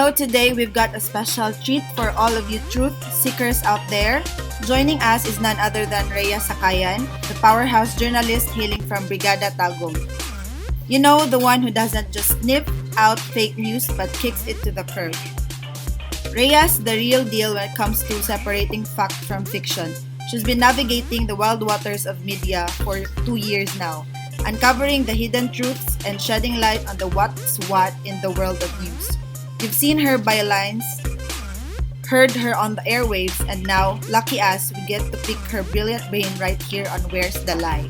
So today we've got a special treat for all of you truth seekers out there. Joining us is none other than Rhea Sakayan, the powerhouse journalist hailing from Brigada Tagum. You know, the one who doesn't just sniff out fake news but kicks it to the curb. Rhea's the real deal when it comes to separating fact from fiction. She's been navigating the wild waters of media for 2 years now, uncovering the hidden truths and shedding light on the what's what in the world of news. You've seen her bylines, heard her on the airwaves, and now, lucky us, we get to pick her brilliant brain right here on Where's the Lie.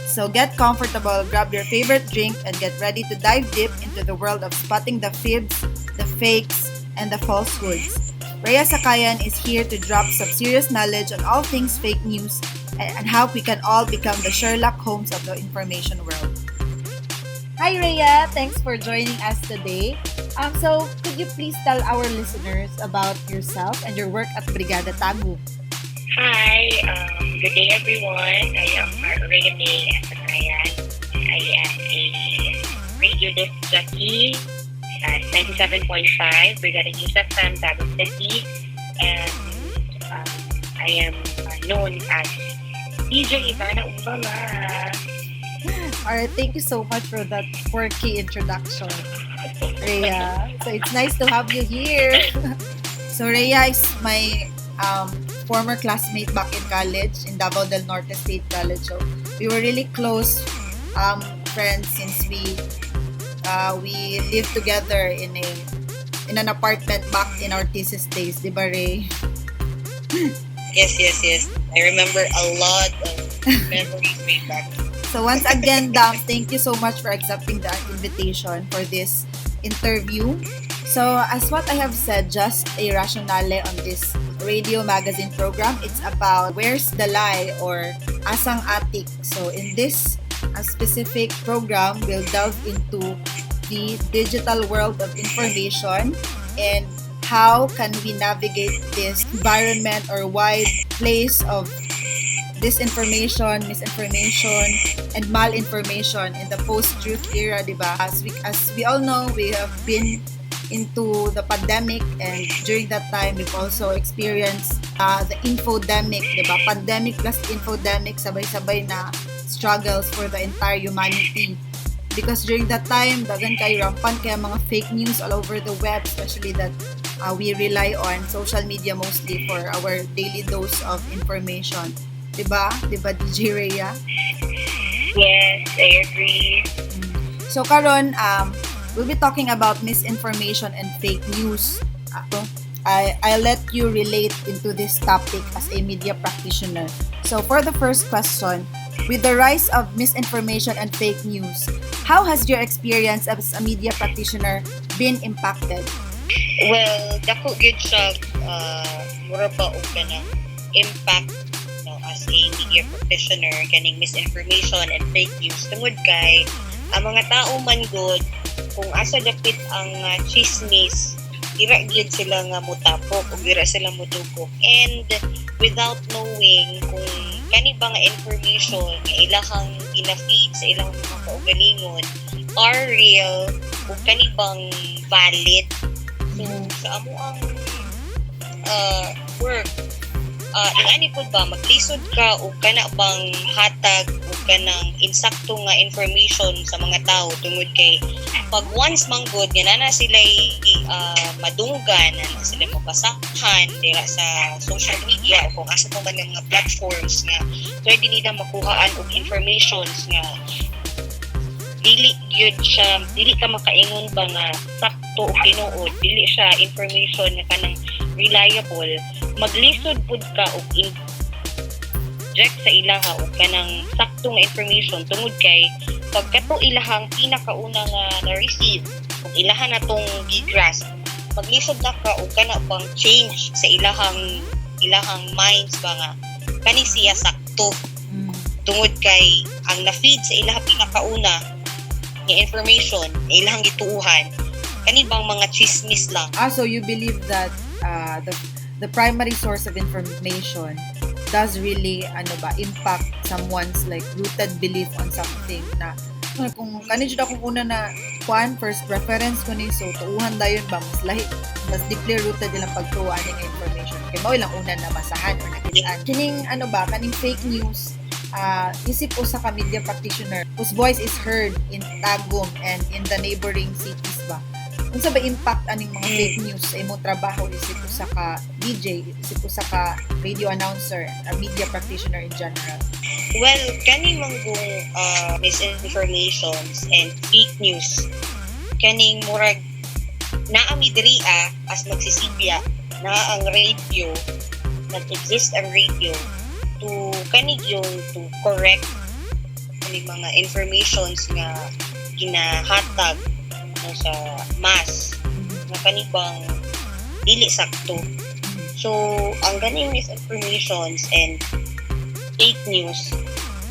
So get comfortable, grab your favorite drink, and get ready to dive deep into the world of spotting the fibs, the fakes, and the falsehoods. Rhea Sakayan is here to drop some serious knowledge on all things fake news and how we can all become the Sherlock Holmes of the information world. Hi Rhea, thanks for joining us today. So could you please tell our listeners about yourself and your work at Brigada Tagum? Hi, good day everyone. I am Rhea Sakayan. I am a radio disc jockey at 97.5 Brigada News FM, Tagum City, and I am known as DJ Ivana Umbala. Alright, thank you so much for that quirky introduction, Rhea. So it's nice to have you here. So Rhea is my former classmate back in college in Davao del Norte State College. So we were really close friends since we lived together in an apartment back in our thesis days, di ba, Ray? Yes. I remember a lot of memories way back. So once again, Dam, thank you so much for accepting the invitation for this interview. So as what I have said, just a rationale on this radio magazine program, it's about Where's the Lie or Asa'ng Atik. So in this specific program, we'll delve into the digital world of information and how can we navigate this environment or wide place of disinformation, misinformation, and malinformation in the post-truth era, diba? As we all know, we have been into the pandemic, and during that time, we've also experienced the infodemic, diba? Pandemic plus infodemic, sabay-sabay na struggles for the entire humanity. Because during that time, dagan kay rampant kaya mga fake news all over the web, especially that we rely on social media mostly for our daily dose of information. Diba? Diba, DJ Rhea? Yes, I agree. So, karon, we'll be talking about misinformation and fake news. I'll let you relate into this topic as a media practitioner. So, for the first question, with the rise of misinformation and fake news, how has your experience as a media practitioner been impacted? Well, dako gyud siya mura pa og kanang impact as a media practitioner kaning misinformation and fake news tungod kay ang mga tao man good kung asa dapit ang chismis dira gyud sila nga mutapok o dira sila mudugok, and without knowing kung kani ba nga information nga ilahang gina-feed sa ilang mga kaugalingon are real o kani bang valid. So sa amo ang work ingani pod ba maglisod ka o kana bang hatag o kanang insakto nga information sa mga tao tungod kay pag once manggod nga nana sila madunggan, nana sila mabasahan dira sa social media o kung asa pa man nga platforms nga pwede nila makuhaan og informations nga dili ka makaingon ba nga sakto o tinuod, dili siya information nga kanang reliable, maglisod pud ka og inject sa ilaha o kanang sakto nga information tungod kay pagkato ilahang pinakauna nga na-receive o ilahan na tong gigrasp, maglisod na ka o kana pang change sa ilahang minds ba nga kani siya sakto tungod kay ang na-feed sa ilaha pinakauna nga information na ilahang gituuhan kani bang mga chismis lang. So you believe that the primary source of information does really impact someone's like rooted belief on something na Kung kani jud akong una na kuan first preference ko ni so tuuhan dayon ba mas lahi mas deeply rooted ilang pagtuwa ning information kay mao ilang una na basahan or nakitaan kining ano ba kaning fake news isip usa ka media practitioner whose voice is heard in Tagum and in the neighboring cities ba unsa ba impact aning mga fake news sa imong trabaho isip usa ka DJ isip usa ka radio announcer a media practitioner in general. Well, kaning manggong misinformations and fake news, kaning murag naami diri as magsisibya na ang radio, nag-exist ang radio to kanig yung to correct kaning mga informations nga ginahatag no, sa mass nga kanibang dili sakto. So, ang ganing misinformations and fake news,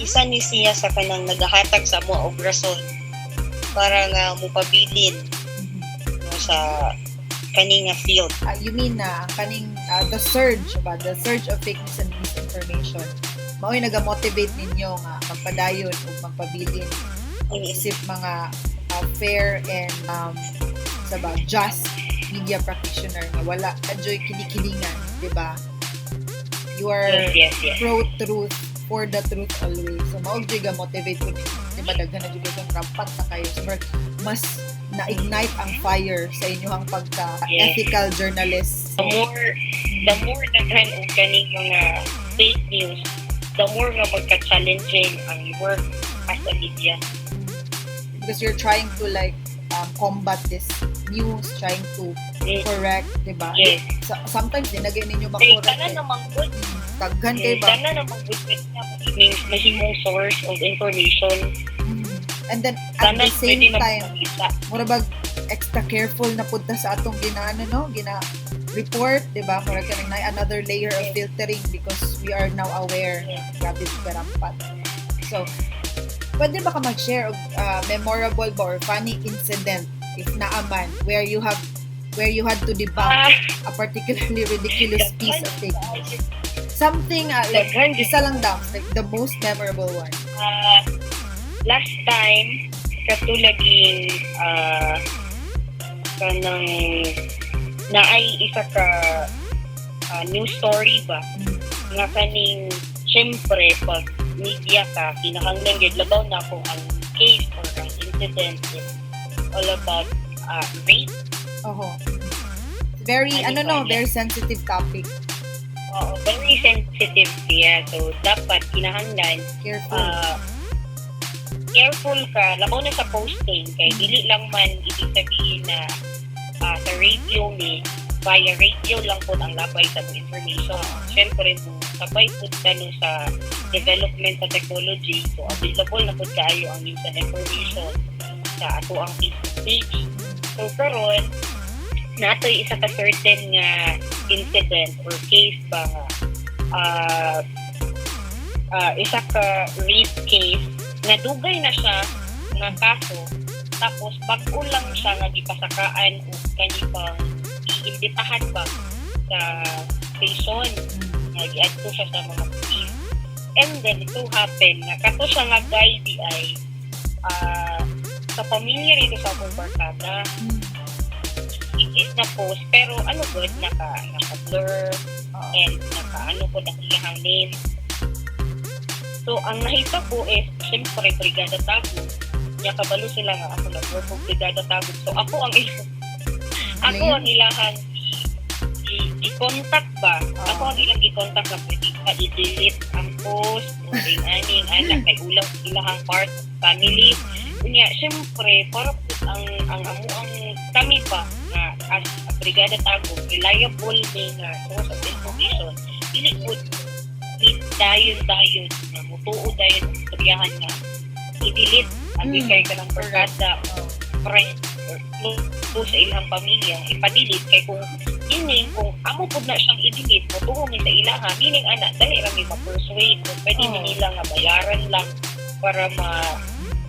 isa ni siya sa kanang nagahatag sa mga obrasyon para nga mupabilin no, sa kaning nga field. You mean na ang kaning the surge of fake news and misinformation mao'y nagamotivate ninyo nga magpadayon o magpabilin isip mga fair and just media practitioner nga wala adjoy kinikilingan, di ba? You are yes. pro-truth, for the truth always. So, maugjoy ga-motivate ko ninyo. Diba, daghan na juga kung rampat na kayo. So, mas na-ignite ang fire sa inyong pagka-ethical journalist. The more daghan o kaning mga fake news, the more nga magka-challenging ang work as a media. Because you're trying to combat this news, trying to correct, diba? Yes. Sometimes, dinagay ninyo Kaya makorek. kana namang good. Taghan kayo ba? Kana namang good na mahimong source of information. And then, at Sana the same pwede time, magpakita. murabag extra careful na punta sa atong report, diba? Murag ka na another layer of filtering because we are now aware. Grabe karampat. So, pwede ba ka mag-share of memorable ba or funny incident if naaman where you had to debunk a particularly ridiculous piece of fake news? Something isa lang daw, like the most memorable one. Last time, katulaging kanang naay isa ka news story ba nga kaning syempre pag media ka kinahanglan gyud labaw na ko ang case or ang incident is all about rape. Very very sensitive topic. Very sensitive siya. So dapat kinahanglan careful ka labaw na sa posting kay dili lang man ibig sabihin na sa radio ni via radio lang po ang labay sa information. Siyempre po sabay po sa development sa technology so available na po kayo ang news and information sa ato ang Facebook page. So karon natoy isa ka certain nga incident or case ba isa ka rape case na dugay na siya nga kaso tapos bag-o lang siya nga gipasakaan o kanipang iimbitahan ba sa station nga giadto siya sa mga police and then ito happen na kato siya nga guy di ay sa pamilya rito sa akong barkada is na post pero good naka-blur and naka nakiyahang name. So ang nakita ko is siyempre Brigada Tagum niya kabalo sila nga ako nag-work ng Brigada Tagum so ako ang ilahang i-contact ba ako ang ilang i-contact na pwede ka i-delete ang post o aning anak kay ulang ilahang part family niya siyempre para ang kami ba na as a Brigada Tagum reliable din na source of information dili po dayon na mutuo dayon istoryahan nga i-delete ang kay ka ng barkada friend or close sa ilang pamilya ipa-delete kay kung kung amo po na siyang i-delete mutuo mi sa ilaha meaning anak dali ra mi ma-persuade kung pwede nila nga bayaran lang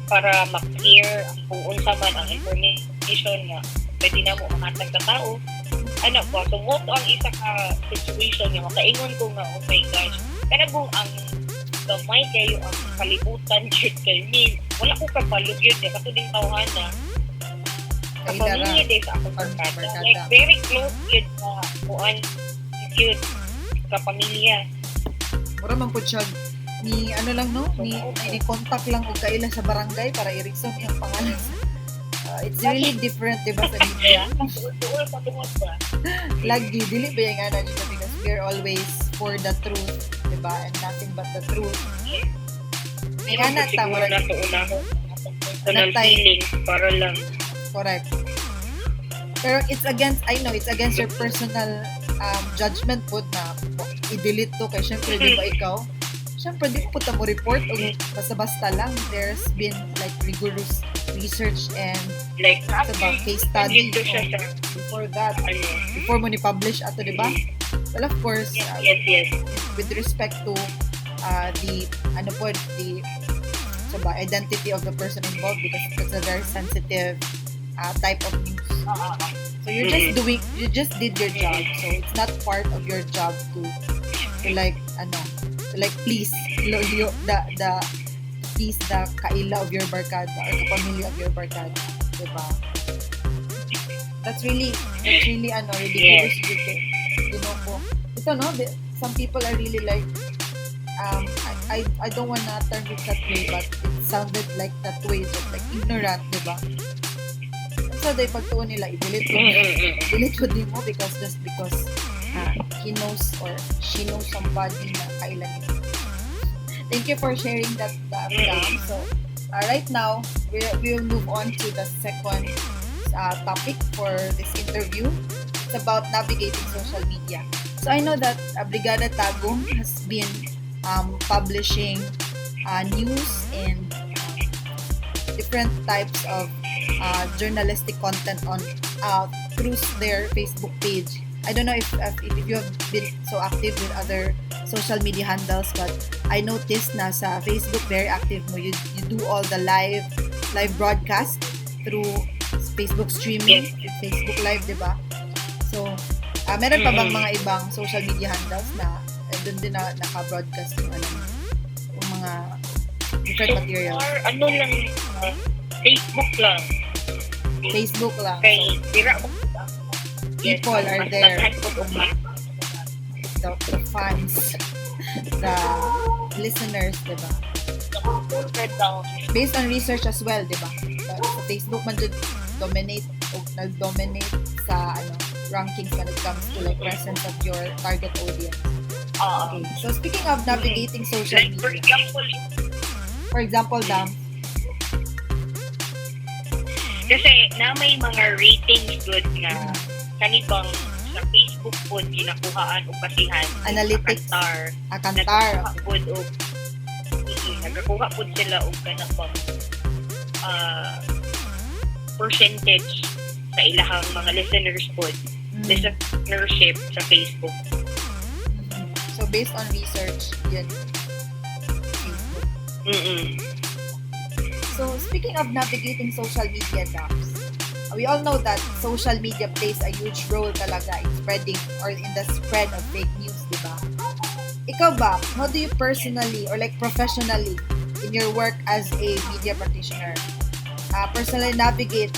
para ma-clear kung unsa man ang information nga pwede na mo mahatag sa tao so mo to ang isa ka situation nga makaingon ko nga oh my gosh kanabong ang gamay kayo ang kalibutan yun kay me. Wala ko kapalog yun eh. Katuling tawhana. Kapamilya din sa akong barkada. Like, very close yun na kuan yun. Kapamilya. Mura man po siya ni ano lang no, ni contact lang og kaila sa barangay para i-reason iyang pangalan. It's really different diba sa media. Tuol patungod ba? Lagi dili ba yung ana dito because we're always for the truth, diba? And nothing but the truth. May ana ta siguro na to unahon. Personal feeling para lang. Correct. Pero it's against your personal judgment po na i-delete to kay syempre di ba ikaw? Syempre di po mo report o basta-basta lang. There's been like rigorous research and like case study before that. Before mo ni-publish ato, di ba? Well, of course, yes. With respect to the identity of the person involved because it's a very sensitive type of news. So you just did your job. So it's not part of your job to please please the kaila of your barkada or kapamilya of your barkada, diba? That's really ridiculous. You know po. Ito no, some people are really like I don't wanna term it that way, but it sounded like that way, just like ignorant, diba? So they pagtuon nila i-delete ko din mo because he knows or she knows somebody na kailan nito. Thank you for sharing that down. So right now we will move on to the second topic for this interview. It's about navigating social media. So I know that Brigada Tagum has been publishing news and different types of journalistic content on through their Facebook page. I don't know if you have been so active with other social media handles, but I noticed na sa Facebook very active mo. You do all the live broadcast through Facebook streaming, Facebook live, di ba? So, meron pa bang mga ibang social media handles na doon din na naka-broadcast yung mga different materials? Or lang, Facebook lang. Facebook lang. Kay Bira mo. People are there. The fans, the listeners, diba? Based on research as well, diba? Sa Facebook man dyan nag-dominate sa rankings when it comes to like presence of your target audience. Okay. So speaking of navigating social media, for example, Dam, kasi na may mga ratings good nga kanibang sa Facebook po ginakuhaan o pasihan analytics kantar nagkakuha po sila og kanang percentage sa ilahang mga listeners po listenership sa Facebook. So based on research yan Facebook. So speaking of navigating social media, Dams, we all know that social media plays a huge role talaga in spreading or in the spread of fake news, di ba? Ikaw ba, how do you personally or like professionally in your work as a media practitioner personally navigate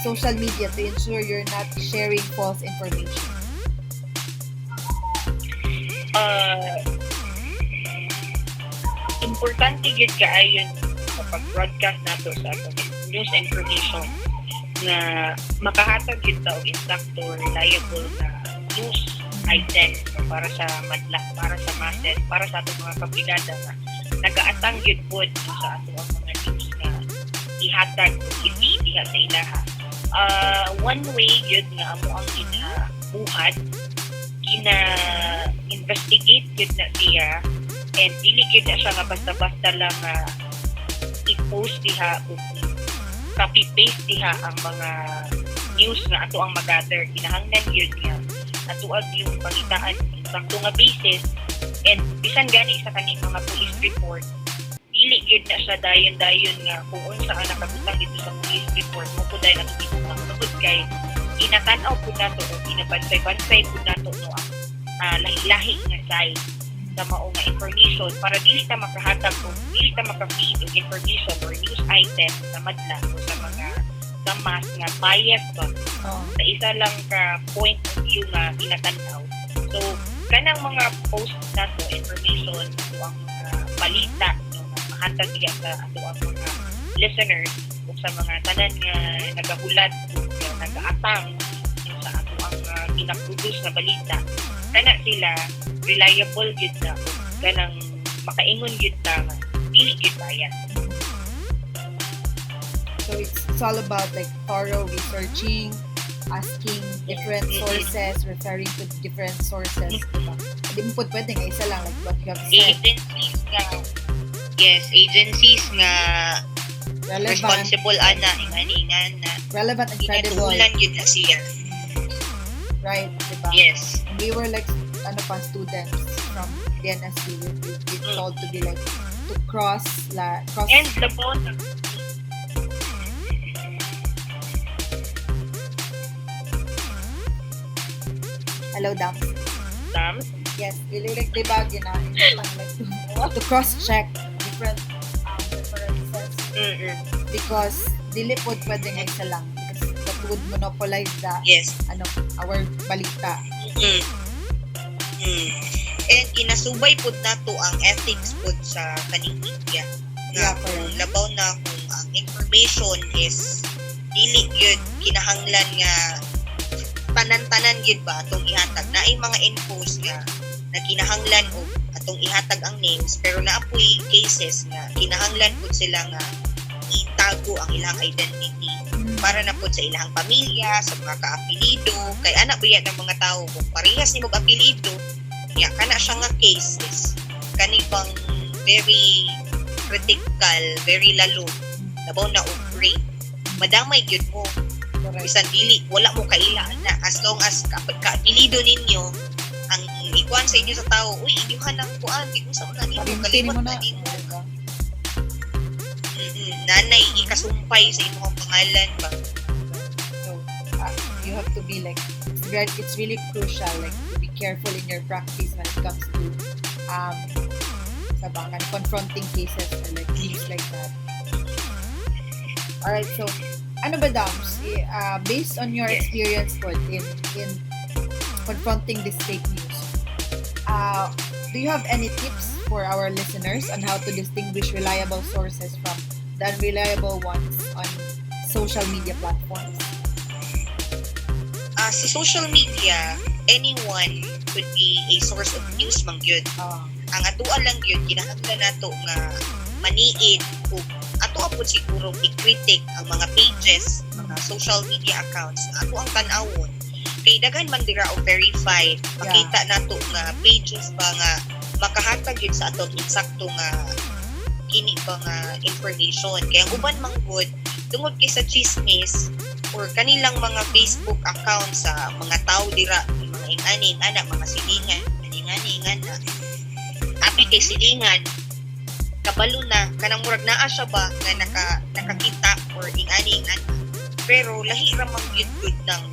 social media to ensure you're not sharing false information? Importante yun kaayon sa pag-broadcast nato sa atong news information na makahatag yun sa og insakto reliable na news items para sa madla, para sa masses, para sa atong mga kabrigada na nagaatang yun po sa atong mga news na ihatag o diha sa ilaha. One way yun nga amo ang ginabuhat, gina-investigate yun na siya, and dili yun na siya nga basta-basta lang i-post diha o copy-paste diha ang mga news na ato ang mag-gather. Kinahanglan yun nga atuag yung pangitaan sakto nga basis, and bisan gani sa kaning mga police report dili gyud na siya dayon nga kung unsa ang nakabutang dito sa police report mo pud ay nato ang tugod kay inatan-aw pud nato o inabansay-bansay pud nato no ang lahi-lahi nga side sa mao nga information para dili ta makahatag o dili ta maka-feed og information or news item sa madla o sa mga gamas nga bias ba sa isa lang ka point of view nga pinatanaw. So kanang mga post nato information ato ang mga balita no nga mahatag diya sa ato ang mga listeners o sa mga tanan nga nagahulad o nagaatang sa ato ang pinaproduce na balita, kana sila reliable gyud na kanang makaingon gyud ta nga dili gyud bias. So it's all about like thorough researching, asking different sources, referring to different sources. Diba? Hindi mo po pwede nga isa lang like what you have said. Agencies nga Relevant. responsible ana ingan na Relevant and credible. Pinatulan yun na siya. Right, diba? Yes. And we were like students from DNSU. We told to be like to cross. And the bond. Hello, Dam. Yes, really like diba like to cross-check different references. Because dili po pwede nga isa lang because that would monopolize the our balita. And inasubay po nato ang ethics po sa kaning media. Nga kung labaw na kung ang information is dili yun kinahanglan nga tanan-tanan yun ba atong ihatag na ay mga infos nga na kinahanglan o atong ihatag ang names pero naapoy cases nga kinahanglan po sila nga itago ang ilang identity para na po sa ilang pamilya, sa mga kaapelido kay anak ba yan ng mga tao kung parehas ni mong apelido kana siya nga cases kanibang very critical, very lalo labaw na o rape madamay yun mo bisan dili wala mo kailangan na as long as kaapelido ninyo ang ikuan sa inyo sa tao uy inyuhan lang kuan di ko sa una nimo kalimot na nimo nanay ikasumpay sa imong pangalan ba so you have to be like it's really crucial like to be careful in your practice when it comes to sabangan confronting cases or like things like that. Alright, so ano ba Dams based on your experience po in confronting this fake news do you have any tips for our listeners on how to distinguish reliable sources from the unreliable ones on social media platforms? Sa social media, anyone could be a source of news man gyud. Ang atuan lang gyud kinahanglan nato nga maniid o ato apod siguro i-critic ang mga pages, mga social media accounts na ato ang tan-awon. Kay daghan man dira o verified, makita nato nga pages ba nga makahatag yun sa atong insakto nga kini ba nga information. Kaya ang uban man good tungod kay sa chismis or kanilang mga Facebook account sa mga tao dira, mga inganing anak, mga silingan, inganing na. Abi kay silingan, kabalo na kanang murag naa siya ba nga nakakita or inganing pero lahi ra man good ng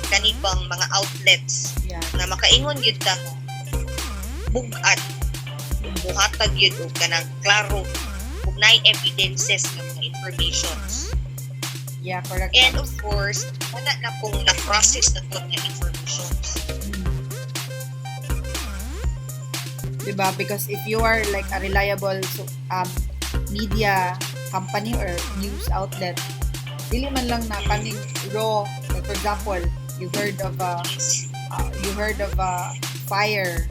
kanibang mga outlets na makaingon gyud ta bugat buhatag yun o kanang klaro ug naay evidences ng mga informations. Yeah, correct. And of course, wala na pong na-process na ito ng informations. Diba? Because if you are like a reliable media company or news outlet, dili man lang na kaning raw. Like for example, you heard of a fire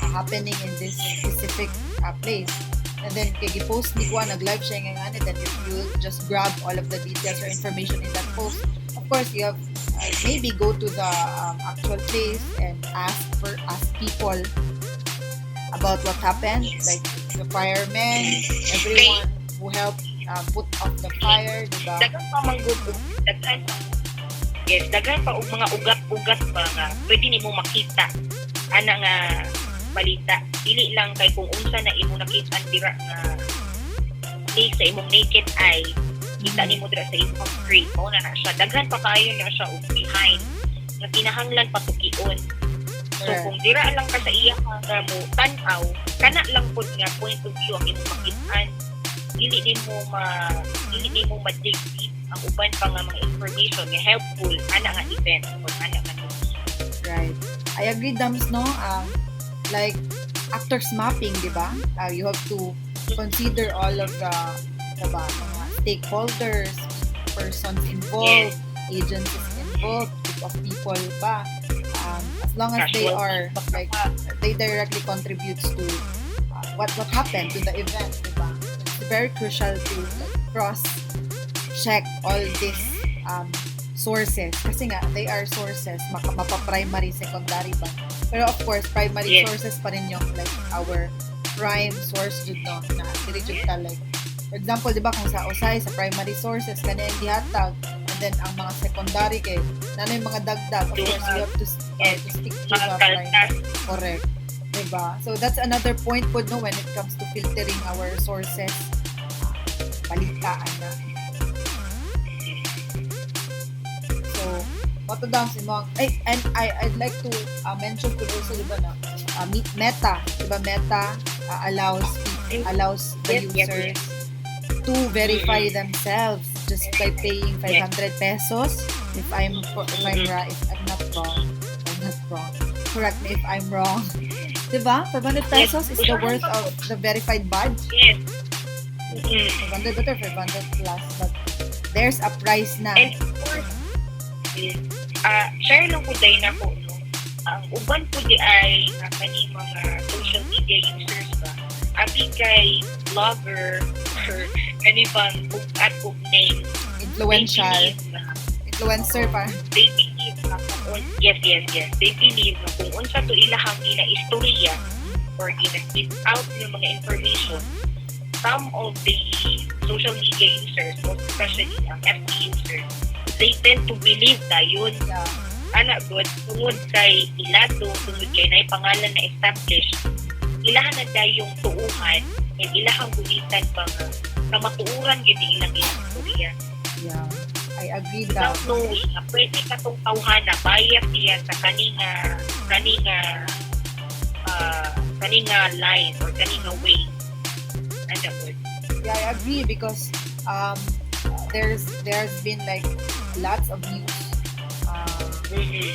happening in this specific place. And then kay gi-post ni Juan nag-live siya ngayon then you just grab all of the details or information in that post. Of course, you have maybe go to the actual place and ask people about what happened, like the firemen, everyone who helped put out the fire, diba? Dagan pa manggugod, dagan pa og mga ugat-ugat ba nga pwede nimo makita ana nga balita. Dili lang kay kung unsa na imo nakita dira nga sa imong naked eye kita nimo dira sa imong screen mo na siya daghan pa kayo na siya og behind nga kinahanglan patukion So Correct. kung dira lang ka sa iya nga mo tan-aw, kana lang pud nga point of view ang imong makit-an, dili din mo ma-dig deep ang uban pa nga mga information nga helpful ana nga event o ana nga news. Right. I agree, Dams, no? Like, actors mapping, di ba? You have to consider all of the diba, mga stakeholders, persons involved, agencies involved, group of people ba? As long as they are, like, they directly contributes to what happened to the event, di ba? It's very crucial to like, cross-check all these sources kasi nga they are sources mapa-primary, secondary ba, pero of course primary sources pa rin yung like our prime source jud no na dili jud ta like for example di ba kung sa usay sa primary sources kanya yung gihatag and then ang mga secondary kay nanay mga dagdag of course you have to stick to the primary, correct, di ba? So that's another point po no when it comes to filtering our sources, balitaan na. What down si mo? And I'd like to mention to also diba na Meta, diba Meta allows the users to verify themselves just by paying 500 pesos. If I'm not wrong. Correct me if I'm wrong. Diba? 500 pesos is the worth of the verified badge. Yes. 500 better 500 plus, but there's a price na. And of course, share lang po dahil na po, no? Ang uban po di ay kani mga social media users ba? Abi kay vlogger or kani bang at name. Influencer pa. They believe na kung yes. They believe na kung unsa to ilahang nila istorya or gina-give out ng mga information, some of the social media users, most especially ang FB users, they tend to believe na yun. Yeah. Ana good, tungod kay ilado, tungod kay na pangalan na established, ilahan na dahil yung tuuhan and ilahang gulitan pa nga matuuran yun ilang istorya. Yeah, I agree Without that. knowing na pwede ka itong tauhan na bias siya sa kaninga line or kaninga way. Ano good? Yeah, I agree because there's been like lots of news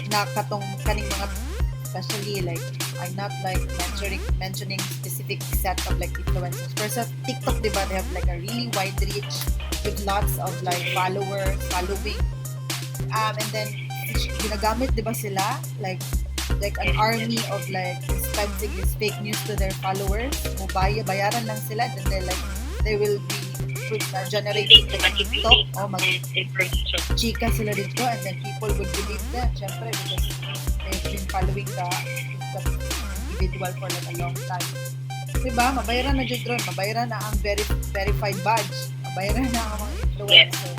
na katong kaning mga especially like I'm not like mentioning specific set of like influencers. For sa TikTok, diba, they have like a really wide reach with lots of like following. And then ginagamit diba sila like an army of like dispensing this fake news to their followers. Bayaran lang sila, then they will be generating TikTok information. chika sila dito, and then people would believe them syempre because they've been following the individual for like a long time, diba? Mabayaran na dyan, mabayaran na ang verified badge, mabayaran na ang mga influencer.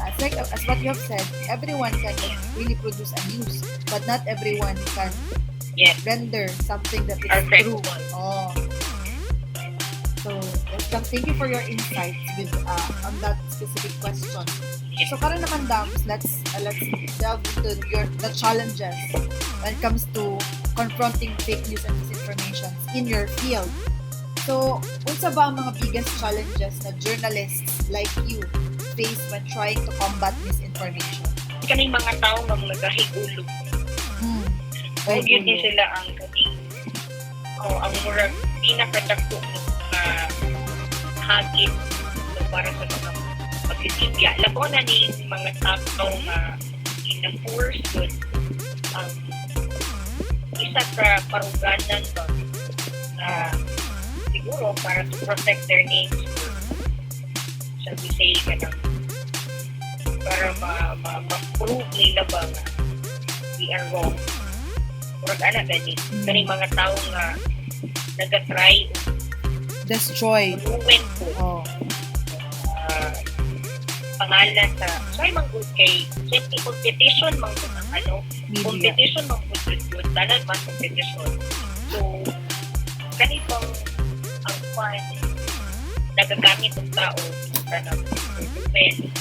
As what you have said, everyone can like, really produce a news, but not everyone can render something that is true. So, thank you for your insights with on that specific question. So, karon naman, Dams, let's delve into the challenges when it comes to confronting fake news and misinformation in your field. So, unsa ba ang mga biggest challenges na journalists like you face when trying to combat misinformation? Kaning mga tao nga nagahigulo. Huwag yun din sila ang ang murag pinakadagto hagit para sa mga pagkisipya. Labo na ni mga tao na in-force yun isa ka paruganan ba siguro para to protect their names shall we say para ma-prove nila ba na we are wrong. Murag ana gani kaning mga tao nga nagatry destroy pangalan sa manggod kay siyempre competition manggod ang competition manggod yun dalan mas competition. So kanitong ang fan nagagamit ng tao sa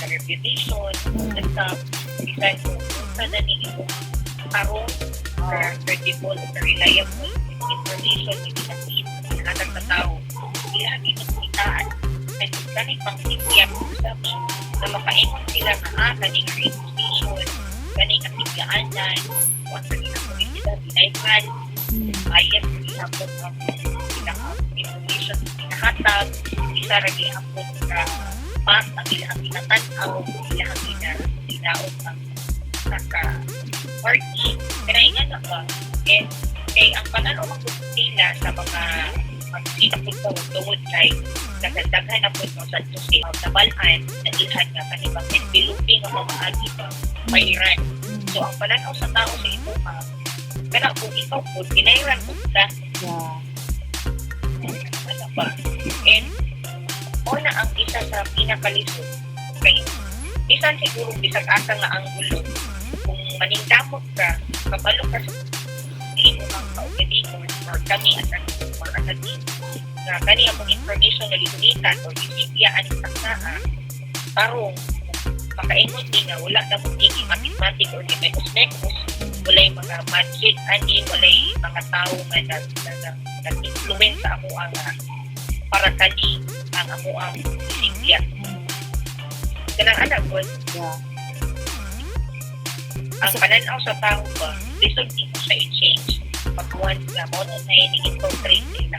reputation sa bisan kung sa naniging tarong credible o reliable information na ginagin sa hatag sa tao. Sila ginukitaan ay kanay pang-sigyat sabi na makaingon sila na kaning radio station, kaning kasigaanan, o ang ginagawa sila, binayban, ayat gihapon ang information na pinahatag, isa ra gihapon ka pas ang ilang tinatanaw, ilang ginaot ang naka-party. Kaya nga na ba, kay ang pananaw nila sa mga sinapod ko tungod kay nagdaghan na po sa susi nabalaan na ilhan nga kanibang enveloping ang mga agi pa mayran. So ang pananaw sa tao sa ito kana kung ikaw po kinairan po ka ano ba and una ang isa sa pinakalisod kay bisan siguro bisag asa nga ang gulo kung maningdamot ka kapalo ka sa imo ang kaugalingon or kami as a team na kani ang information na liunitan o isipya aning taknaa tarong makaingon din nga wala na mong tingin mathematic or mekos-mekos walay mga magic ani walay mga tao nga nag-influence sa ako ang para kani ang amo ang isipya kanang anak ko ang pananaw sa tao ba lisod dito sa i-change pag once na mo na i-infiltrate nila.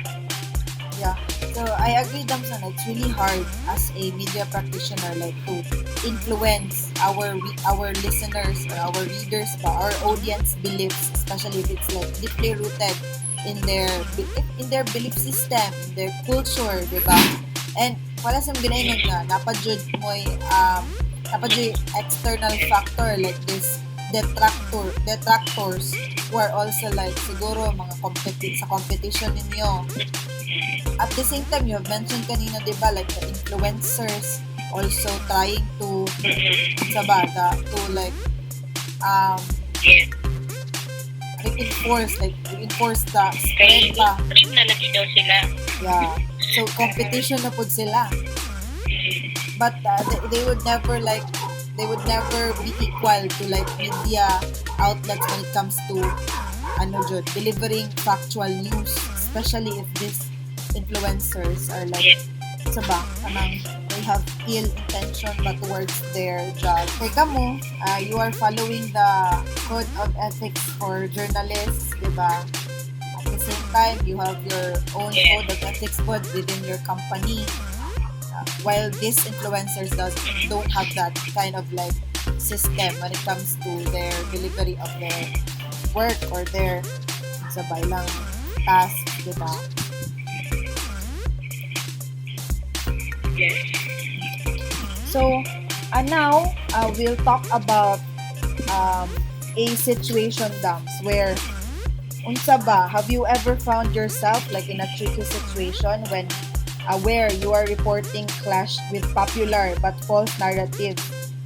Yeah. So I agree, Damson. It's really hard as a media practitioner, like to influence our listeners or our readers, our audience beliefs, especially if it's like deeply rooted in their belief system, in their culture, diba? And wala sa ginayon nga napadjud mo'y external factor like this detractors who are also like siguro mga sa competition ninyo. At the same time, you have mentioned kanina, diba, like the influencers also trying to reinforce the spread pa. Stream na lagi daw sila. Yeah. So competition na po sila. But they would never be equal to like media outlets when it comes to delivering factual news, especially if these influencers are like they have ill intention but towards their job. Kay kamo, you are following the code of ethics for journalists, diba? At the same time, you have your own code of ethics code within your company. While these influencers don't have that kind of like system when it comes to their delivery of their work or their lang task, diba? Yes. So, now we'll talk about a situation, Dams, where unsa ba, have you ever found yourself like in a tricky situation when where you are reporting clash with popular but false narratives?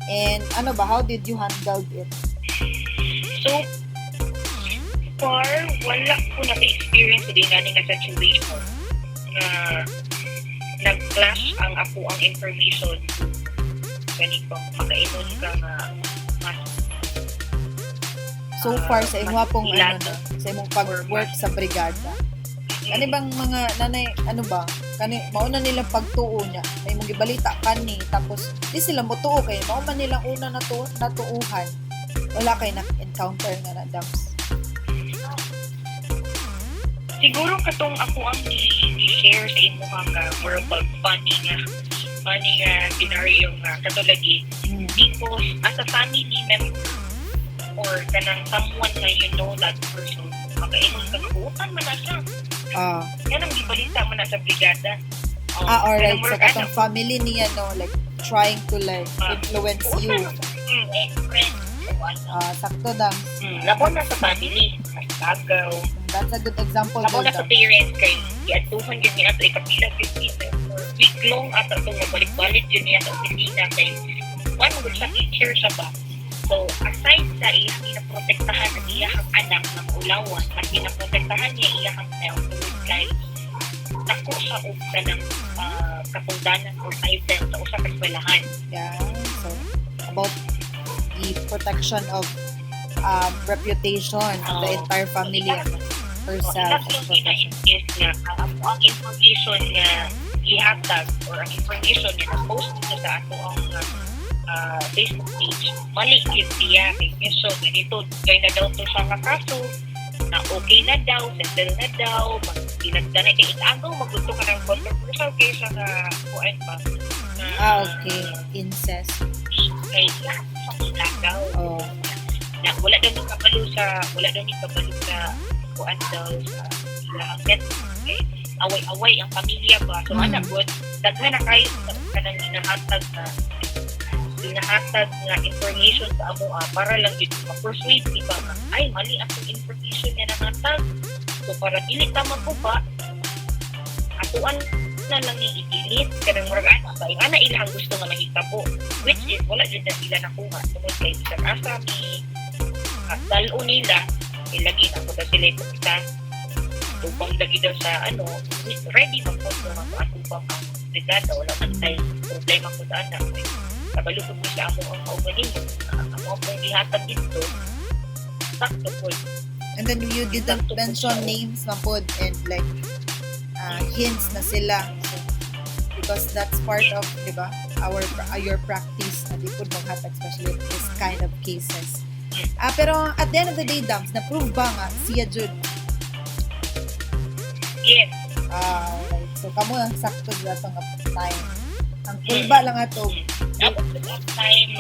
And how did you handle it? So far, wala ko na-experience din nga nga situation na nag-clash ang ako ang information ganito makainon ka nga so far sa imo pong sa imong pag-work sa brigada. Ano bang mga nanay, mauna nilang pagtuo niya. May mong gibalita kani tapos di sila motuo kay mao man nilang una natuuhan. Wala kay na-encounter na Dams. Siguro katong ako ang i-share sa imo nga more about funny nga scenario nga katulad because as a family member or kanang someone na you know that person makainon ka buutan man na siya. Yan ang gibalita man na sa brigada. Alright. So katong family niya like trying to like influence you. Sakto Dams. Labo na sa family. Tagaw. That's a good example. Labo na sa parents kay i-atuhan yun niya ito ikapila 15 week long at itong mabalik-balik yun niya sa opisina kay one good sa teacher siya ba. So aside sa iyang pinaprotektahan ng iyang anak ng ulawan at pinaprotektahan niya iyang self kay ako sa usa ng kapundanan or title sa usa ka eskwelahan. Yeah. So about the protection of reputation of the entire family and herself as Ilang yung professional. ina-insist nga ang information nga ihatag or ang information nga na-post nito sa ato ang Facebook page, mali yun siya. So, ganito, gay na daw to siya kaso, na okay na daw, settle na daw, magtinagda na kay itagaw, magusto ka ng controversial kaysa na kuan pa. Okay. Incest. Kay lahat sa ilagaw. Oh. Na wala daw ni kabalo sa kuan daw sa ilang set. Okay? Away-away ang pamilya ba. So anak ko, daghan na kayo sa kanang inahatag nga information sa amo para lang yun ma-persuade di ba ay mali akong information nga nahatag. So para dili ta maguba atuan na lang i-delete kanang murag ba yung ana ilang gusto nga mahitabo which is wala jud na sila nakuha tungod kay sa asa mi dalo nila ilagi na ko na sila ipakita tupang lagi daw sa ready pa po na atupang ang brigada wala man tayo problema ko sa anak kabalukod mo sa amo ang kaugaling ang amo ang ihatag dito sakto po. And then you didn't mention names mapod and like hints na sila. So, because that's part of, di ba, your practice na di po maghatag especially in this kind of cases. Pero at the end of the day, Dams, na-prove ba nga siya Jude? Yes. Right. So, kamo ang sakto dito nga time. Ang pulba lang ato. Tapos sa time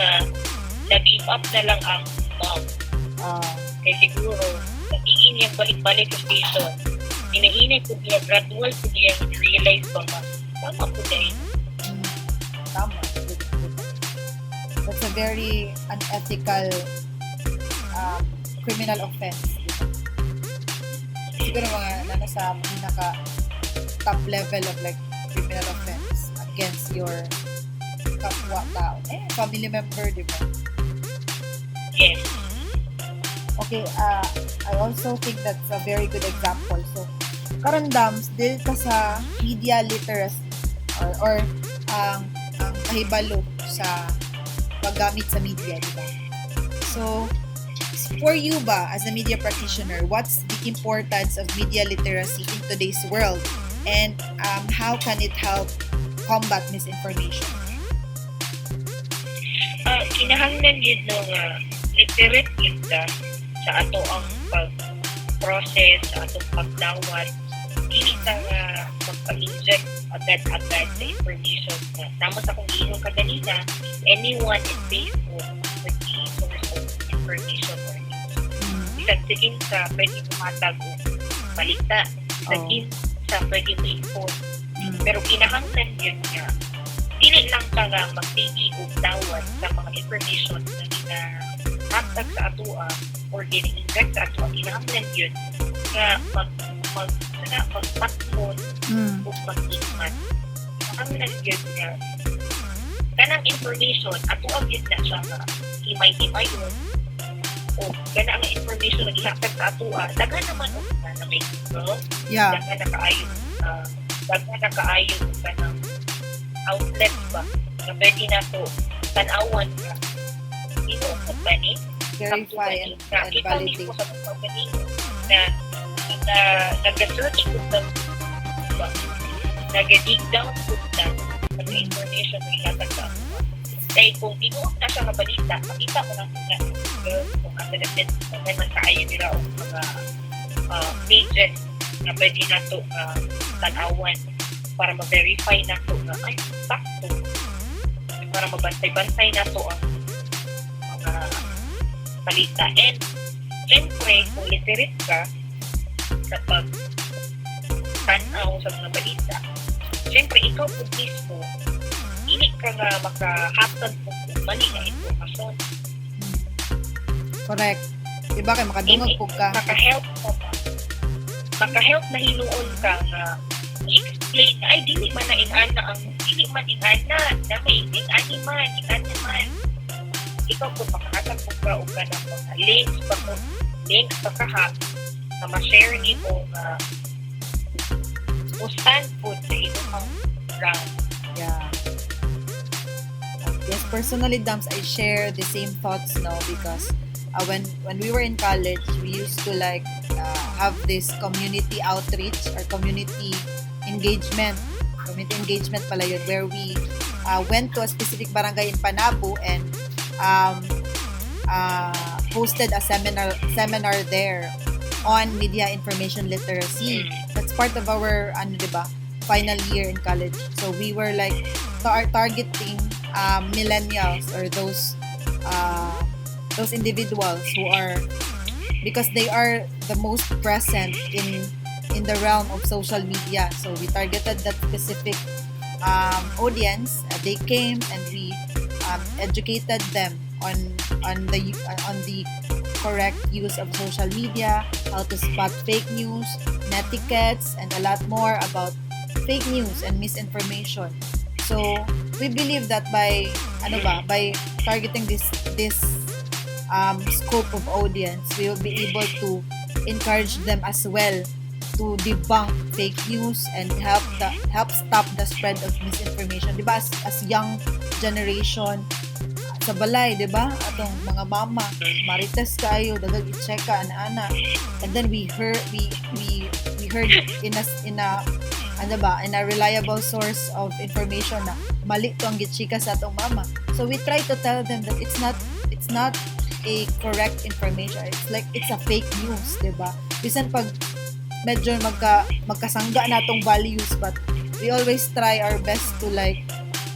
nag-give up na lang ang mom. Kaya siguro, natingin niyang balik-balik sa station. Hinahinay ko niya, gradual ko niya realize ko na tama po dahil. Tama. That's a very unethical criminal offense. Siguro mga nasa pinaka top level of like criminal offense against your kapwa tao. Family member, di ba? Yes. Okay, I also think that's a very good example. So, karon Dams, dil ka sa media literacy or ang kahibalo sa paggamit sa media, di ba? So, for you ba, as a media practitioner, what's the importance of media literacy in today's world? And how can it help combat misinformation? Kinahanglan yun nung literate yun ka sa ato ang pag-process, sa atong pagdawat. Hindi ka nga magpa-inject agad-agad sa information na tama sa kung iinom ka ganina, anyone in Facebook would be source of information or news. Isang sigin sa pwede pumatag o balita. Isang sa pwede ma-inform. Pero kinahanglan yun nga dili lang ka nga magtigi o dawat sa mga information na hatag sa atua or gini-inject sa atua. Kinahanglan yun nga magpatmon o mag-ikmat. Kinahanglan yun nga kanang information atuang yun na siya nga himay-himay yun o kanang information na ihatag sa atua daghan naman o na may gusto daghan na kaayon kanang outlet ba na pwede na to tanawan ka dito sa bani Verify and validate. Ko sa company na nag-search ko sa nag-dig down ko sa information na ilatag sa ako dahil kung tinuok na siya kabalita makita ko lang na kung ang benefit may masaayon nila o mga pages na pwede na to tanawan para ma-verify na to na ay sakto para mabantay-bantay na to ang mga balita. And siyempre, kung literate ka sa pag-tanaw sa mga balita, siyempre, ikaw po mismo, hindi ka nga makahatag po mali na informasyon. Correct. Diba kayo makadungag po ka? Maka-help ka ba? Maka-help na hinuon ka nga i-explain na ay dili man na ingana na may ingani man ikaw po makakatag po ka o ka ng mga links pa ka na ma-share ni mo o stand po sa inyong ground. Yeah. Yes, personally, Dams, I share the same thoughts now because when we were in college, we used to like have this community outreach or engagement. Community engagement pala yun, where we went to a specific barangay in Panabo and um, hosted a seminar there on media information literacy. That's part of our diba, final year in college. So we were like targeting millennials or those individuals who are, because they are the most present in the realm of social media. So we targeted that specific audience. They came and we educated them on the correct use of social media, how to spot fake news, netiquettes, and a lot more about fake news and misinformation. So we believe that by targeting this scope of audience, we will be able to encourage them as well to debunk fake news and help stop the spread of misinformation. Diba, as young generation sa balay, diba? Atong mga mama, marites kayo, dagang i-check ka ana-ana. And then we heard in a reliable source of information na mali to ang gichika sa atong mama. So we try to tell them that it's not a correct information. It's a fake news, diba? Bisan pag medyo magkasangga na tong values, but we always try our best to like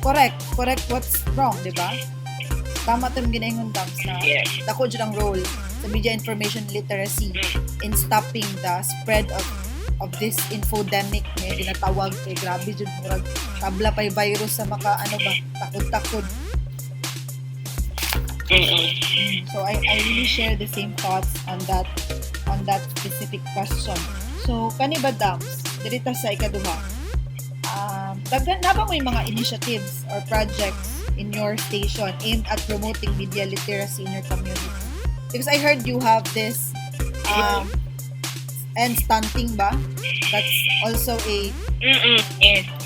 correct what's wrong, diba? Tama itong ginaingon Dams na dako dyan ang role sa media information literacy in stopping the spread of this infodemic na ginatawag kay grabe dyan murag tabla pa'y virus sa takod-takod. So I really share the same thoughts on that specific question. So kani ba Dams, dirita sa ikaduha, daghan na ba may mga initiatives or projects in your station aimed at promoting media literacy in your community? Because I heard you have this and stunting ba? That's also a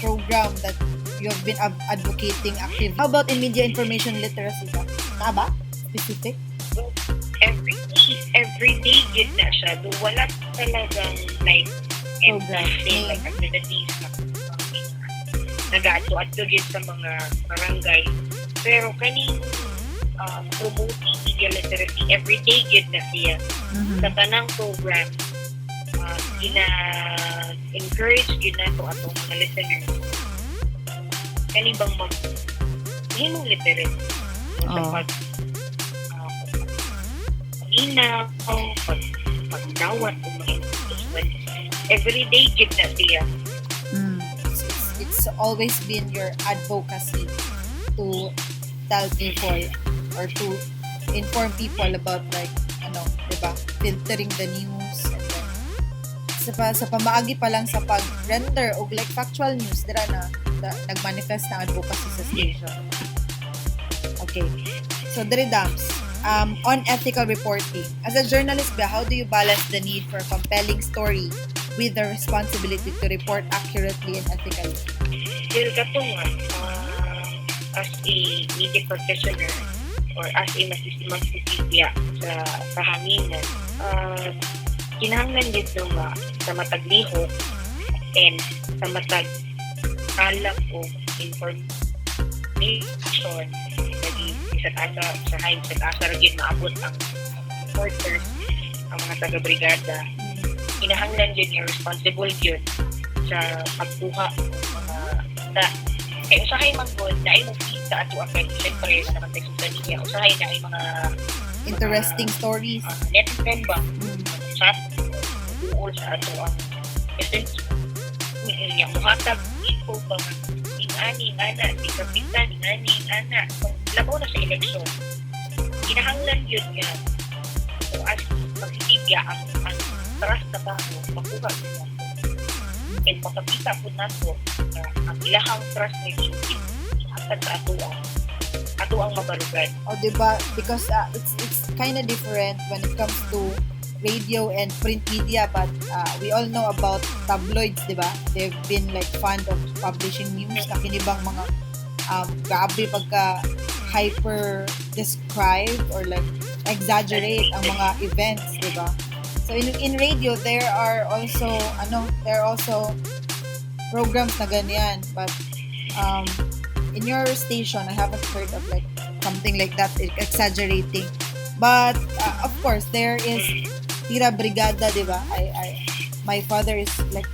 program that you have been advocating actively. How about in media information literacy ba? Na ba? Specific? Every day yun na siya. Do wala talagang like something like activities na nag-ato-ato yun sa mga barangay. Pero kaning promoting media literacy, everyday yun na siya. Sa tanang program, encourage yun na ito atong mga listeners. Kani bang mag-hinong literate sa pag-inaw, pag-dawat o mga information. Everyday yun na siya. It's always been your advocacy to tell people or to inform people about like diba, filtering the news, and then sa pamaagi pa lang sa pag-render og like factual news dira na nagmanifest na advocacy sa station. Okay. So diri Dams, on ethical reporting. As a journalist ba, how do you balance the need for a compelling story with the responsibility to report accurately and ethically? Dahil kato nga, as a media practitioner or as a magsisilya sa hanginan, kinahanglan dito nga sa mataglihok and sa matag-alak o information sa asa rin maabot ang reporters, ang mga taga-brigada. Kinahanglan yun yung responsible yun sa pagkuha ng mga da. Kaya usahay manggod na ay mag-feed sa ato ang siyempre sa naman tayo sa linya. Usahay na ay mga interesting stories. Netizen ba? Chat, buol sa ato ang essence. Yung muhatag info ba ingani, ana, di kapitan, ingani, ana. Labaw na sa eleksyon. Kinahanglan yun nga. So as pag-ibya ang trust na ba makuha nila. And makapita po nato ang ilahang trust na hatag sa ato ang mabalugan. O diba, because it's kind of different when it comes to radio and print media, but we all know about tabloids, diba? They've been like fond of publishing news na kinibang mga grabe pagka hyper described or like exaggerate ang mga events, di ba? So in radio there are also programs na ganyan, but in your station I haven't heard of like something like that, exaggerating. But of course there is Tira Brigada, di ba? My father is like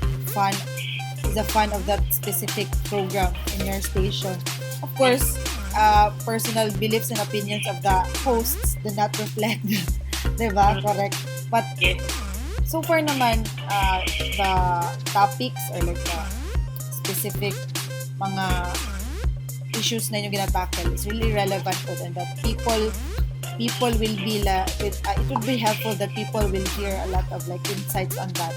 a fan of that specific program in your station. Of course, personal beliefs and opinions of the hosts do not reflect, di ba? Correct. But so far naman, the topics or like the specific mga issues na yung ginatackle is really relevant po, and that people will be it would be helpful that people will hear a lot of like insights on that,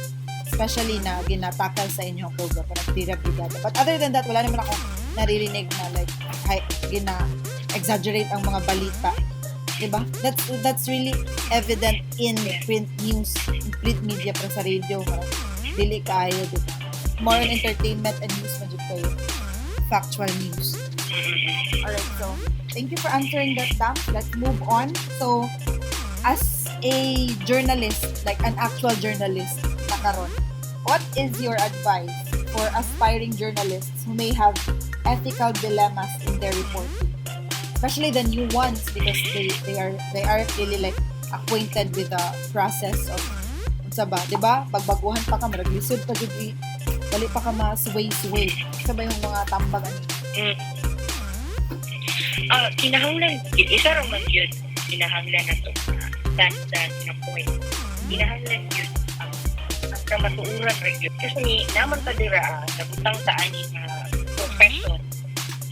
especially na ginatakal sa inyong program na Tira Brigada. But other than that, wala naman akong naririnig na like exaggerate ang mga balita, diba? That's really evident in print news, in print media, para sa radio, dili kayo, diba? More on entertainment and news man jud kayo, factual news. Alright, so thank you for answering that, Dam. Let's move on. So as a journalist, like an actual journalist na karon, what is your advice for aspiring journalists who may have ethical dilemmas in their reporting, especially the new ones, because they are really like acquainted with the process of unsa ba, di ba? Pagbaguhan pa ka, maraglisod pa jud, dali pa ka ma-sway sa ba yung mga tambag ani. Kinahanglan isa ra man yun, kinahanglan na to that na point, kinahanglan yun ang kamatuuran ra yun, kasi naman ta dira nabutang sa ani na profession,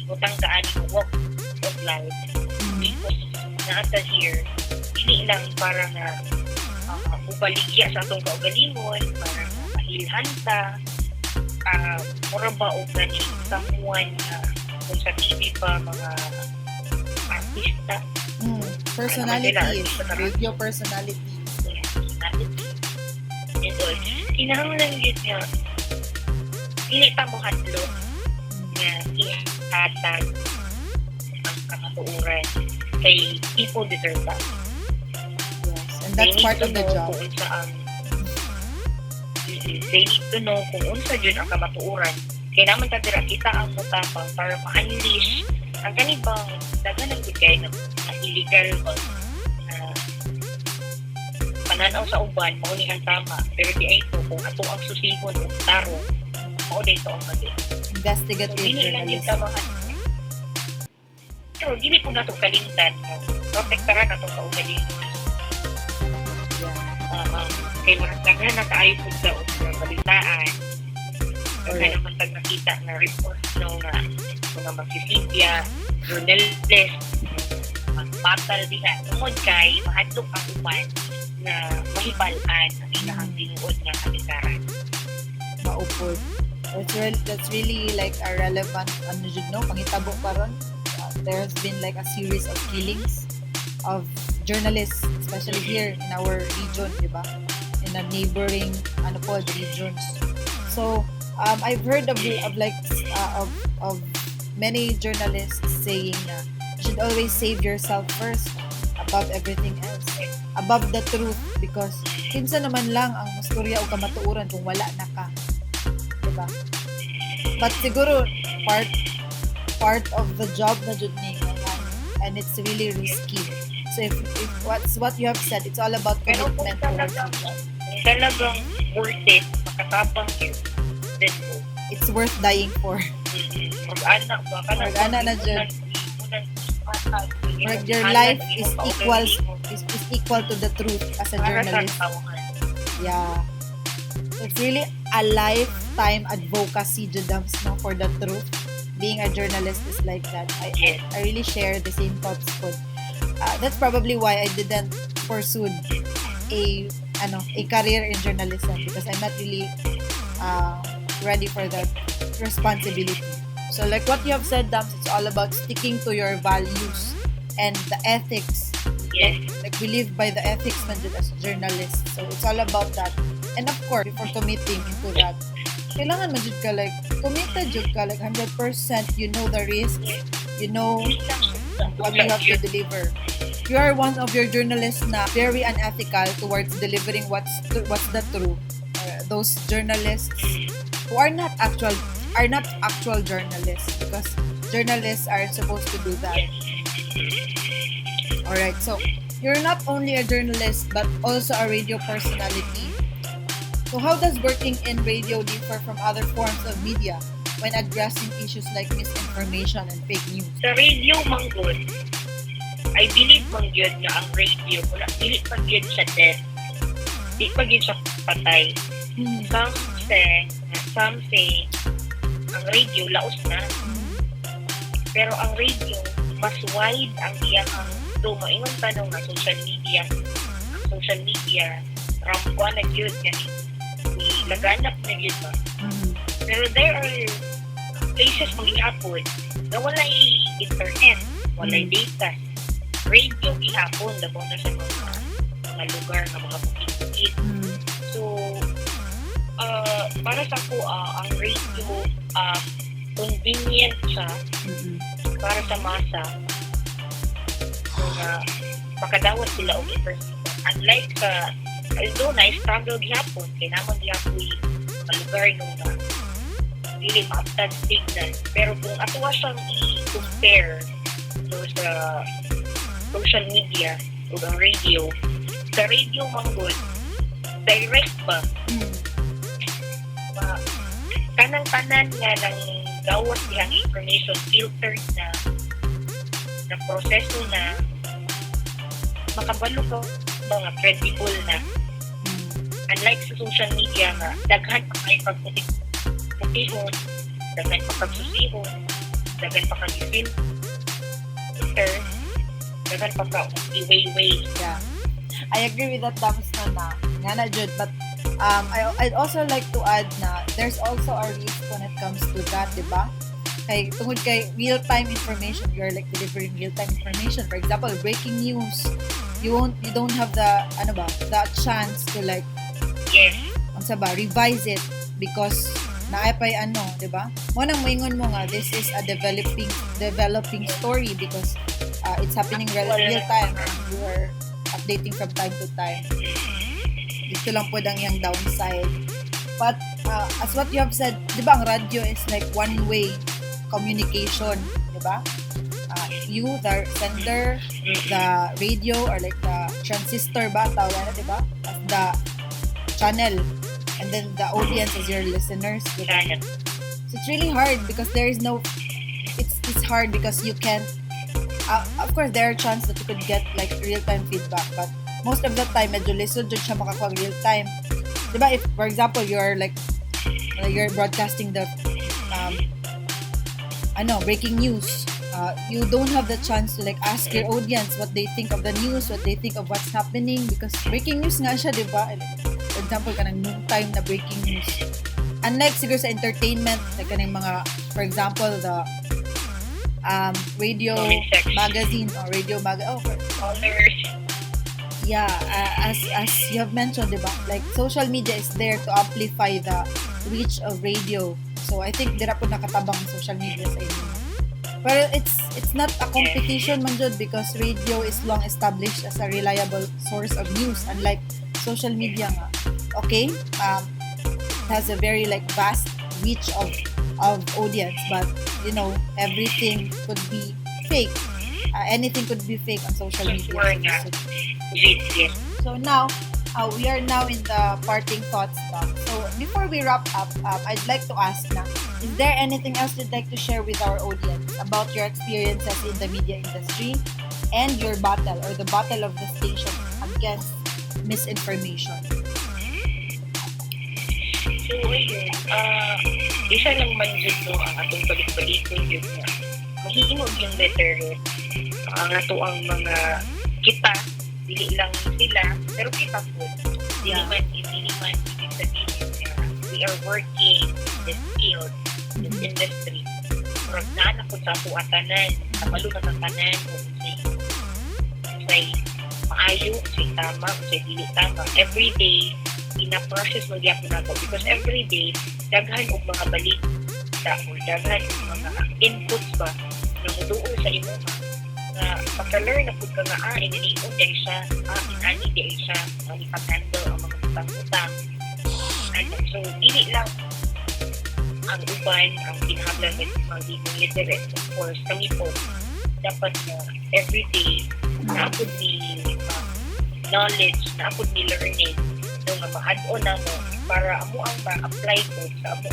butang sa ani na walk of life, because naata here hindi lang para na ubaligya sa atong kaugalingon, para na mahilhan ta, mura ba o ganing someone na kung sa TV pa mga artista, personalities, radio personalities, and all. Kinahanglan yun nga dili ta mo hadlo nga ihatag ang kamatuoran kay people deserve that. Yes, and that's part of the job. They need to know kung unsa yun ang kamatuoran. Kaya naman ta dira kita ang mutapang para ma-unleash ang kanibang dagan ng bigay ng illegal pananaw sa uban, mao ni ang tama, pero di ay ito kung ato ang susihon o tarong, mao dito ang mali. Investigative journalism. Pero dili po na ito kalimtan, protektaran na itong kaugalingon. Kaya maragdagan na kaayo po sa balitaan. Kaya naman pag nakita na report nga mga magsisipya, journalist, magpatal diha, tungod kay mahadlok ang upan na mahibalaan ang ilahang tinuod nga kalikaran. Maupod. That's really like a relevant pangitabo karon. There has been like a series of killings of journalists, especially here in our region, diba? In the neighboring regions. So I've heard of many journalists saying na you should always save yourself first above everything else, above the truth, because kinsa naman lang ang mastorya o kamatuoran kung wala na ka, diba? But siguro part of the job na jud ni, and it's really risky. So if what you have said, it's all about commitment. Talagang worth it, makatabang yun, then go. It's worth dying for. Mag-ana na dyan. Your life is equal to the truth as a journalist. Yeah. It's really a lifetime advocacy, Judams, for the truth. Being a journalist is like that. I really share the same thoughts. But that's probably why I didn't pursue a career in journalism, because I'm not really ready for that responsibility. So like what you have said, Dams, it's all about sticking to your values and the ethics. Yes. Like we live by the ethics man jud as journalists. So it's all about that. And of course, before committing into that, kailangan man jud ka like committed jud ka like 100%. You know the risks. You know what you have to deliver. you are one of your journalists na very unethical towards delivering what's the truth. Those journalists who are not actual journalists, because journalists are supposed to do that. Alright, so you're not only a journalist but also a radio personality. So how does working in radio differ from other forms of media when addressing issues like misinformation and fake news? Sa radio, manggod, I believe manggod na ang radio, wala, dili manggod siya dead. Di manggod siya patay. Some say, ang radio, laos na. Pero ang radio, mas wide ang iyang maingon tanong na social media. Ang social media, rampuan na yun, laganap na yun ba? Pero there are places maghihapon na walay internet, walay data. Radio gihapon, labaw na sa mga lugar na mga bukid-bukid. So, para sa ako, ang radio, convenient siya para sa masa. So, makadawat sila og information. Unlike sa, although na-struggle gihapon, kaya naman gihapon mga lugar nung really maaptad signal. Pero kung atuwa siyang i-compare sa social media o ang radio, sa radio manggod, direct ba? Kanang-kanan nga ng gawas niyang information filtered na proseso na makabalo ko mga credible na. Unlike sa social media nga, daghan pa kayo pagputihon, daghan pa pagsusihon, daghan pa kag-filter, daghan pa i-way. Yeah. I agree with that, Dams, na nga Jud, but I'd also like to add na there's also a risk when it comes to that, di ba? Kay tungod kay real-time information, you're like delivering real-time information. For example, breaking news, you don't have the chance to like revise it because naipay di ba? Mo nang moingon mo nga this is a developing story because it's happening real time and you are updating from time to time. Ito lang po ang yung downside. But as what you have said, di ba ang radio is like one-way communication, di ba? You, the sender, the radio, or like the transistor ba, tawag na, di ba? As the channel. And then the audience is your listeners. Diba? So it's really hard because there is no... It's hard because you can't... of course, there are chances that you could get like real-time feedback, but most of the time, medyo lisod dyan siya makakuha real time. Diba, if, for example, you're broadcasting the, breaking news, you don't have the chance to like ask your audience what they think of the news, what they think of what's happening, because breaking news nga siya, diba? For example, kanang noon time na breaking news. Unlike siguro sa entertainment, like kanang mga, for example, the radio magazine or radio yeah, as you have mentioned, diba? Like social media is there to amplify the reach of radio. So I think dira po nakatabang social media sa inyo. Pero it's not a competition man jud because radio is long established as a reliable source of news, unlike social media nga. Okay? It has a very like vast reach of audience, but you know, everything could be fake. Anything could be fake on social media. So now, we are now in the parting thoughts now. So before we wrap up, I'd like to ask na, is there anything else you'd like to share with our audience about your experiences in the media industry and your battle or the battle of the station against misinformation? So ayun, isa lang man dito ang atong balik-balikon yun nga. Mahihinog yung letter ang ato ang mga kita, dili lang sila, pero kita po. Dili man ibig sabihin we are working in this field, this industry. Murag na po sa ato atanan, kabalo na tanan, say maayo, say tama, say dili tama. Every day, ina-process mo diya po na to because every day, daghan og mga balita o daghan og mga inputs ba na mutuo sa imo nga pagka-learn na pud ka nga inanion dahil siya inani dahil siya ipag-handle ang mga utang-utang. So dili lang ang uban ang kinahanglan ng maging literate. Of course, kami po dapat na everyday naapod ni knowledge, naapod ni learning so nga ma-add-on na mo para amo ang ma-apply ko sa amo.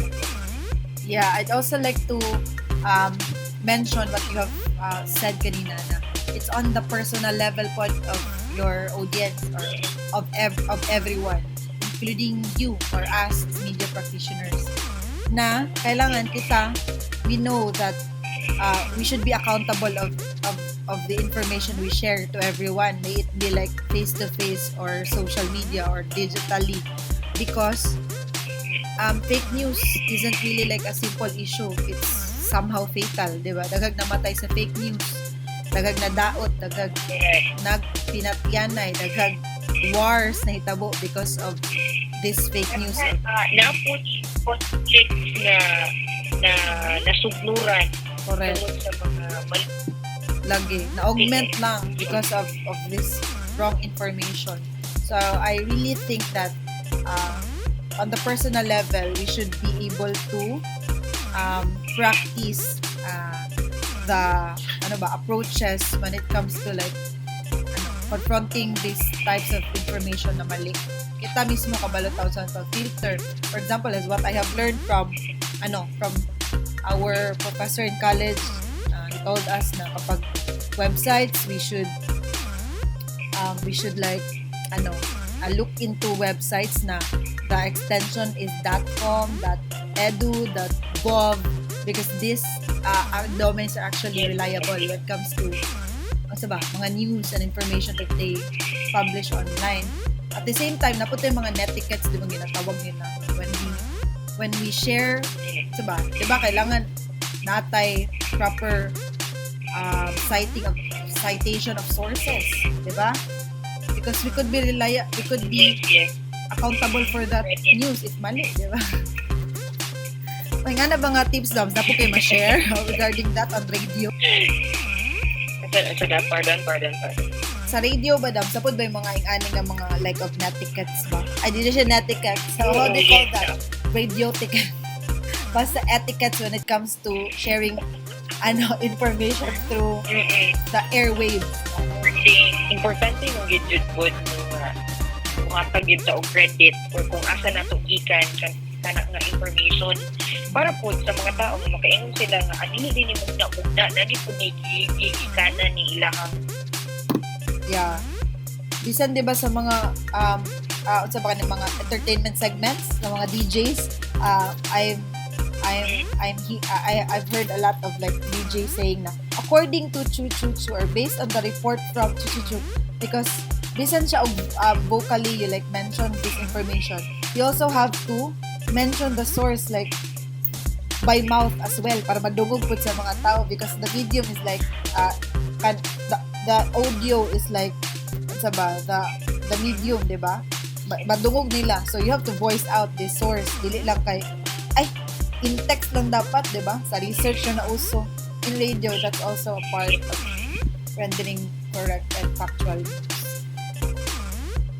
Yeah, I'd also like to mention what you have said kanina na it's on the personal level po of your audience or of everyone, including you or us as media practitioners, na kailangan kita, we know that we should be accountable of the information we share to everyone, may it be like face-to-face or social media or digitally, because fake news isn't really like a simple issue. It's somehow fatal, di ba? Dagag namatay sa fake news, dagag nadaot, dagag nagpinatyanay, dagag wars na hitabo because of this fake news. Naapod conflicts na nasugnuran Correct. tungod sa mga Lagi na-augment lang because of this wrong information. So I really think that on the personal level, we should be able to practice the approaches when it comes to like confronting these types of information na mali. Kita mismo kabalo tawag sa filter. For example, as what I have learned from our professor in college. He told us na kapag websites, we should like look into websites na the extension is .com, .edu, .gov, because these domains are actually reliable when it comes to mga news and information that they publish online. At the same time, napunta yung mga netiquettes, di ba ginatawag nila when we share, diba kailangan natay proper citation of sources, diba? Because we could be accountable for that news if mali, diba? May nga na ba nga tips, Dams, na po kayo ma-share regarding that on radio? Pardon. Sa radio ba, Dams, sapod ba yung mga ing-aning ng mga like of netiquettes ba? Ay, di siya netiquettes. So, how do you call that? Radio ticket. Basta etiquettes when it comes to sharing information through the airwaves. Importante yung gadget po muhatag yun sa og credit or kung asa na ito gikan kana nga information para po sa mga tao makaingon sila nga adili din yung mugda dali po ni gigikanan ni ilahang. Yeah. Bisan 'di ba sa mga sa mga entertainment segments ng mga DJs, I've heard a lot of like DJs saying na according to Chu or based on the report from Chu, because bisan siya vocally you like mention this information, you also have to mention the source like by mouth as well para madungog po sa mga tao, because the medium is like the audio is like the medium, diba? Madungog nila, so you have to voice out the source, dili lang kay in text lang dapat, diba? Sa research na nauso in radio, that's also a part of rendering correct and factual news.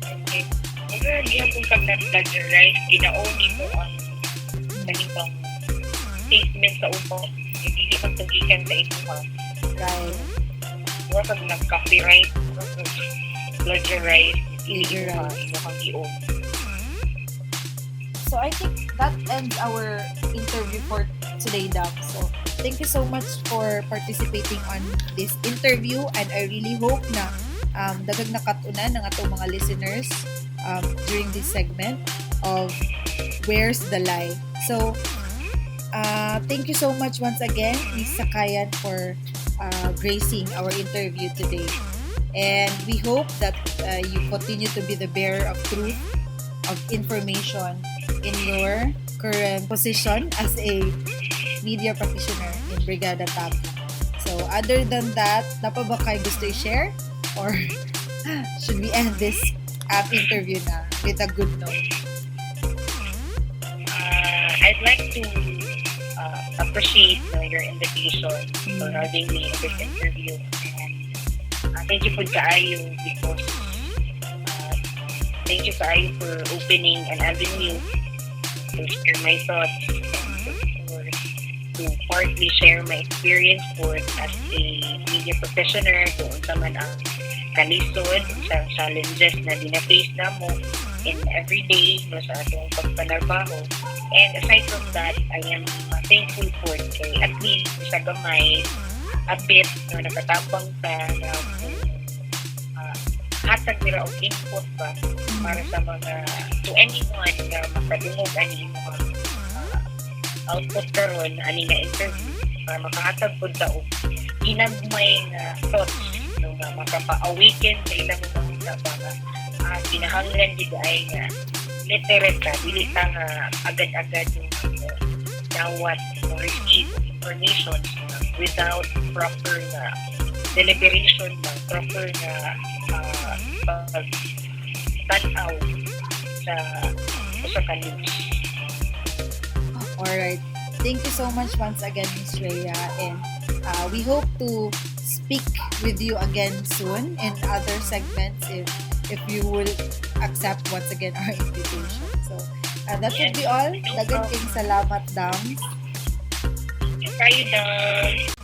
Okay. Kaya di akong pag-plagiarize, ginaoni mo ang ganitong statement sa upang hindi magtugikan sa ito ha. Right. Huwag kang nag-copyright, plagiarize, hindi mo kang i-own. So I think that ends our interview for today, Dam. So thank you so much for participating on this interview, and I really hope na dagag nakatunan ng atong mga listeners during this segment of Where's the Lie. So thank you so much once again, Ms. Sakayan, for gracing our interview today. And we hope that you continue to be the bearer of truth, of information in your current position as a media practitioner in Brigada Tago. So other than that, napa ba kayo gusto i-share? Or should we end this interview na with a good note? I'd like to appreciate your invitation for having me in this interview. And thank you po kaayo because thank you kaayo for opening an avenue to share my thoughts and to partly share my experience po as a media professional kung unsa man ang kalisod sa challenges na dina-face na mo in everyday no, sa atong pagpanarbaho. And aside from that, I am thankful po kay at least sa gamay a bit no, nakatapang ka na hatag nila og input ba para sa mga to anyone na makadungog ani mga output karon ani na interview para makahatag pud ta og ginagmay nga thoughts no nga makapa-awaken sa ilang mga ba nga kinahanglan gid ay nga literate ka dili ka nga agad-agad yung dawat o receive information without proper na deliberation na proper na tanaw sa news. Alright. Thank you so much once again, Miss Rhea. And we hope to speak with you again soon in other segments if you will accept once again our invitation. So, that would be all. Dagan king salamat, Dams. Kayo, Dams.